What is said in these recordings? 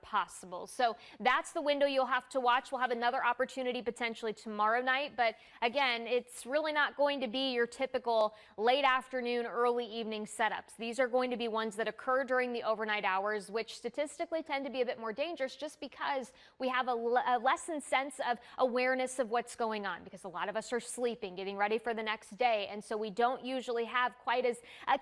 possible. So that's the window you'll have to watch. We'll have another opportunity potentially tomorrow night, but again, it's really not going to be your typical late afternoon, early evening setups. These are going to be ones that occur during the overnight hours, which statistically tend to be a bit more dangerous just because we have a lessened sense of awareness of what's going on, because a lot of us are sleeping, getting ready for the next day, and so we don't usually have quite as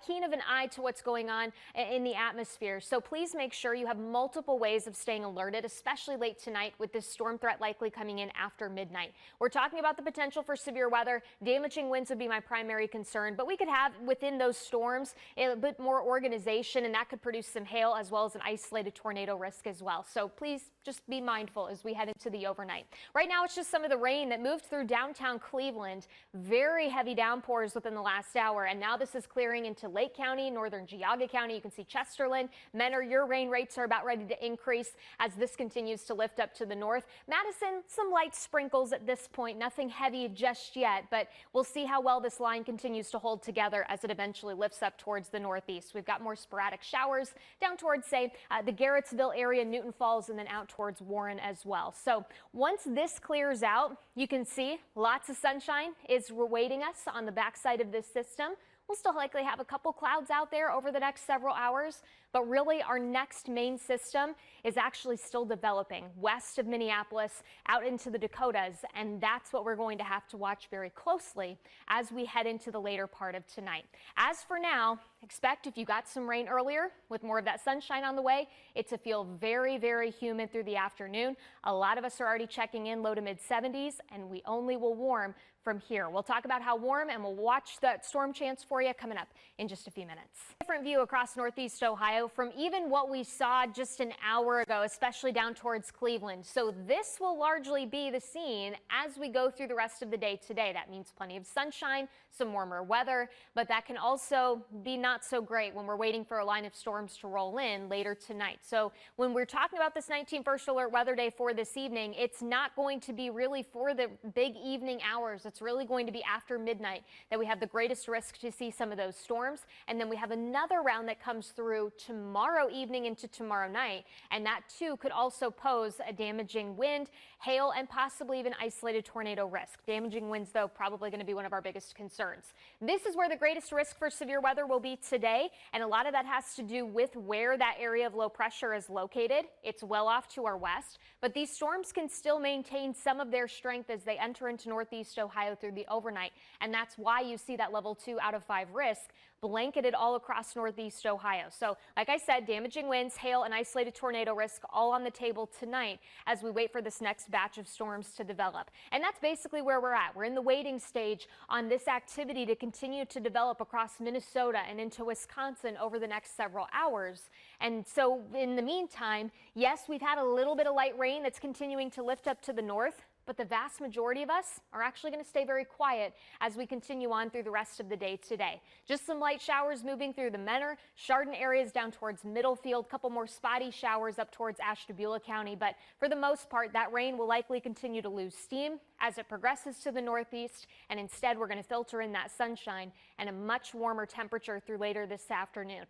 keen of an eye to what's going on in the atmosphere. So please make sure you have multiple ways of staying alerted, especially late tonight with this storm threat likely coming in after midnight. We're talking about the potential for severe weather. Damaging winds would be my primary concern, but we could have within those storms a bit more organization, and that could produce some hail as well as an isolated tornado risk as well. So please just be mindful as we head into the overnight. Right now, it's just some of the rain that moved through downtown Cleveland. Very heavy downpours within the last hour, and now this is clearing into Lake County, northern Geauga County. You can see Chesterland. Menor, your rain rates are about ready to increase as this continues to lift up to the north. Madison, some light sprinkles at this point, nothing heavy just yet, but we'll see how well this line continues to hold together as it eventually lifts up towards the northeast. We've got more sporadic showers down towards, say, the Garrettsville area, Newton Falls, and then out towards Warren as well. So once this clears out, you can see lots of sunshine is awaiting us on the backside of this system. We'll still likely have a couple clouds out there over the next several hours, but really our next main system is actually still developing west of Minneapolis out into the Dakotas, and that's what we're going to have to watch very closely as we head into the later part of tonight. As for now, expect if you got some rain earlier with more of that sunshine on the way, it to feel very, very humid through the afternoon. A lot of us are already checking in low to mid 70s, and we only will warm from here. We'll talk about how warm, and we'll watch that storm chance for you coming up in just a few minutes. Different view across northeast Ohio from even what we saw just an hour ago, especially down towards Cleveland. So this will largely be the scene as we go through the rest of the day today. That means plenty of sunshine, some warmer weather, but that can also be not so great when we're waiting for a line of storms to roll in later tonight. So when we're talking about this 19 first alert weather day for this evening, it's not going to be really for the big evening hours. It's really going to be after midnight that we have the greatest risk to see some of those storms. And then we have another round that comes through tomorrow evening into tomorrow night. And that too could also pose a damaging wind, hail, and possibly even isolated tornado risk. Damaging winds, though, probably going to be one of our biggest concerns. This is where the greatest risk for severe weather will be today. And a lot of that has to do with where that area of low pressure is located. It's well off to our west, but these storms can still maintain some of their strength as they enter into northeast Ohio through the overnight, and that's why you see that level 2 out of 5 risk blanketed all across northeast Ohio. So like I said, damaging winds, hail, and isolated tornado risk all on the table tonight as we wait for this next batch of storms to develop. And that's basically where we're at. We're in the waiting stage on this activity to continue to develop across Minnesota and into Wisconsin over the next several hours. And so in the meantime, yes, we've had a little bit of light rain that's continuing to lift up to the north, but the vast majority of us are actually going to stay very quiet as we continue on through the rest of the day today. Just some light showers moving through the Menor, Chardon areas down towards Middlefield, couple more spotty showers up towards Ashtabula County, but for the most part, that rain will likely continue to lose steam as it progresses to the northeast, and instead we're going to filter in that sunshine and a much warmer temperature through later this afternoon.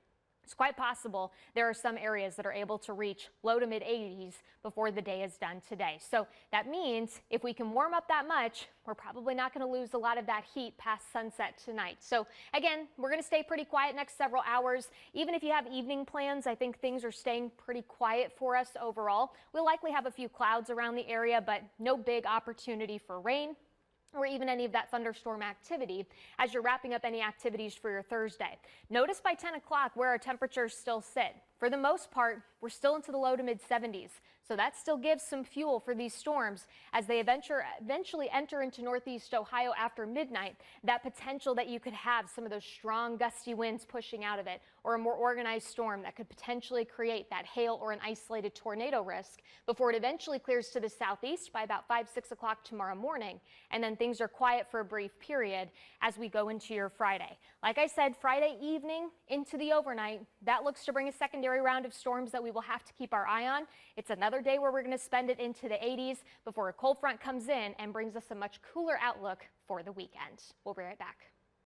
It's quite possible there are some areas that are able to reach low to mid 80s before the day is done today. So that means if we can warm up that much, we're probably not going to lose a lot of that heat past sunset tonight. So again, we're going to stay pretty quiet next several hours. Even if you have evening plans, I think things are staying pretty quiet for us overall. We'll likely have a few clouds around the area, but no big opportunity for rain or even any of that thunderstorm activity as you're wrapping up any activities for your Thursday. Notice by 10 o'clock where our temperatures still sit. For the most part, we're still into the low to mid 70s. So that still gives some fuel for these storms as they eventually enter into northeast Ohio after midnight. That potential that you could have some of those strong gusty winds pushing out of it, or a more organized storm that could potentially create that hail or an isolated tornado risk before it eventually clears to the southeast by about 5, 6 o'clock tomorrow morning. And then things are quiet for a brief period as we go into your Friday. Like I said, Friday evening into the overnight, that looks to bring a secondary round of storms that we will have to keep our eye on. It's another day where we're going to spend it into the 80s before a cold front comes in and brings us a much cooler outlook for the weekend. We'll be right back.